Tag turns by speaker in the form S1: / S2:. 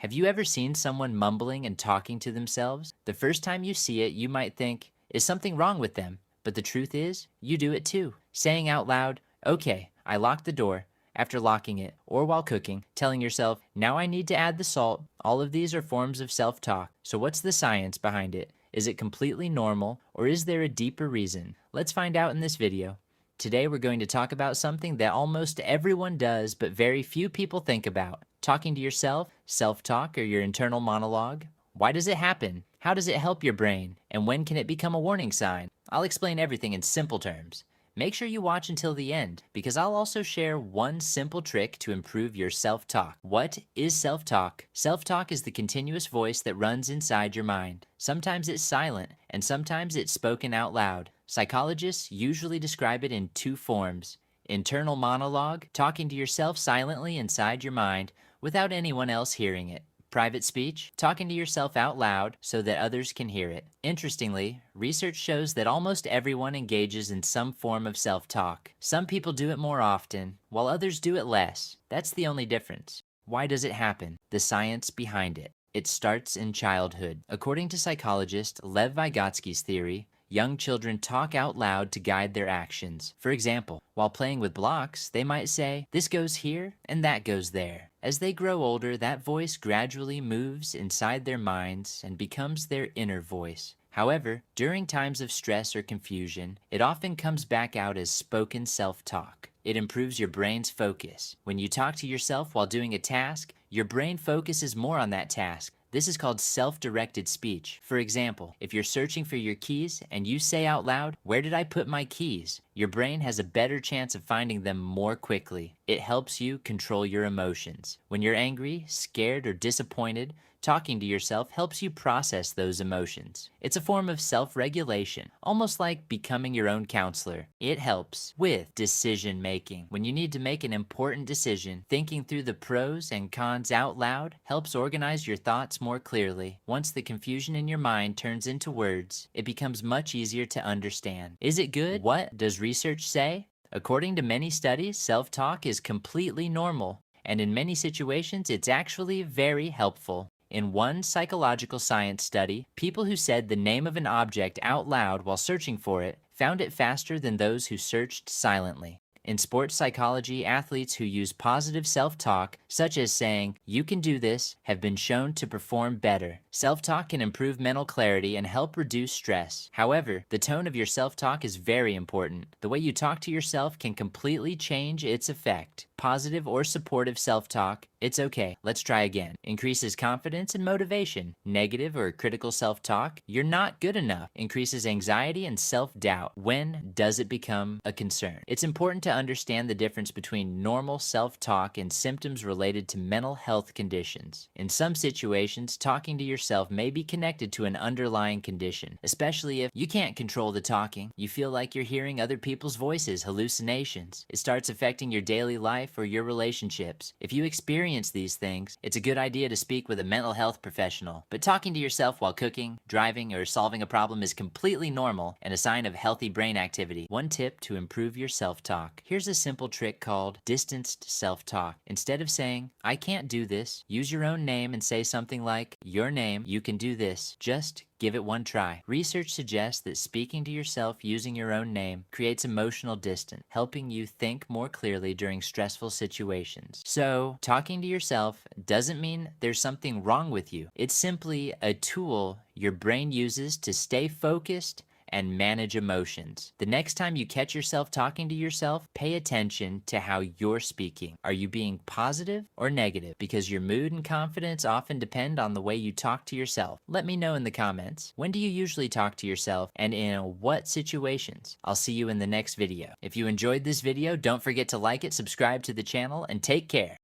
S1: Have you ever seen someone mumbling and talking to themselves? The first time you see it, you might think, is something wrong with them? But the truth is, you do it too. Saying out loud, okay, I locked the door, after locking it, or while cooking, telling yourself, now I need to add the salt. All of these are forms of self-talk. So what's the science behind it? Is it completely normal, or is there a deeper reason? Let's find out in this video. Today we're going to talk about something that almost everyone does, but very few people think about. Talking to yourself, self-talk, or your internal monologue. Why does it happen? How does it help your brain? And when can it become a warning sign? I'll explain everything in simple terms. Make sure you watch until the end, because I'll also share one simple trick to improve your self-talk. What is self-talk? Self-talk is the continuous voice that runs inside your mind. Sometimes it's silent, and sometimes it's spoken out loud. Psychologists usually describe it in two forms. Internal monologue, talking to yourself silently inside your mind without anyone else hearing it. Private speech, talking to yourself out loud so that others can hear it. Interestingly, research shows that almost everyone engages in some form of self-talk. Some people do it more often, while others do it less. That's the only difference. Why does it happen? The science behind it. It starts in childhood. According to psychologist Lev Vygotsky's theory, young children talk out loud to guide their actions. For example, while playing with blocks, they might say, this goes here and that goes there. As they grow older, that voice gradually moves inside their minds and becomes their inner voice. However, during times of stress or confusion, it often comes back out as spoken self-talk. It improves your brain's focus. When you talk to yourself while doing a task, your brain focuses more on that task. This is called self-directed speech. For example, if you're searching for your keys and you say out loud, where did I put my keys? Your brain has a better chance of finding them more quickly. It helps you control your emotions. When you're angry, scared, or disappointed, talking to yourself helps you process those emotions. It's a form of self-regulation, almost like becoming your own counselor. It helps with decision making. When you need to make an important decision, thinking through the pros and cons out loud helps organize your thoughts more clearly. Once the confusion in your mind turns into words, it becomes much easier to understand. Is it good? What does research say? According to many studies, self-talk is completely normal, and in many situations, it's actually very helpful. In one psychological science study, people who said the name of an object out loud while searching for it found it faster than those who searched silently. In sports psychology, athletes who use positive self-talk, such as saying, you can do this, have been shown to perform better. Self-talk can improve mental clarity and help reduce stress. However, the tone of your self-talk is very important. The way you talk to yourself can completely change its effect. Positive or supportive self-talk, it's okay, let's try again, increases confidence and motivation. Negative or critical self-talk, you're not good enough, increases anxiety and self-doubt. When does it become a concern? It's important to understand the difference between normal self-talk and symptoms related to mental health conditions. In some situations, talking to yourself may be connected to an underlying condition, especially if you can't control the talking. You feel like you're hearing other people's voices, hallucinations. It starts affecting your daily life or your relationships. If you experience these things, it's a good idea to speak with a mental health professional. But talking to yourself while cooking, driving, or solving a problem is completely normal and a sign of healthy brain activity. One tip to improve your self-talk. Here's a simple trick called distanced self-talk. Instead of saying, I can't do this, use your own name and say something like, your name, you can do this. Just give it one try. Research suggests that speaking to yourself using your own name creates emotional distance, helping you think more clearly during stressful situations. So, talking to yourself doesn't mean there's something wrong with you. It's simply a tool your brain uses to stay focused and manage emotions. The next time you catch yourself talking to yourself, pay attention to how you're speaking. Are you being positive or negative? Because your mood and confidence often depend on the way you talk to yourself. Let me know in the comments. When do you usually talk to yourself and in what situations? I'll see you in the next video. If you enjoyed this video, don't forget to like it, subscribe to the channel, and take care.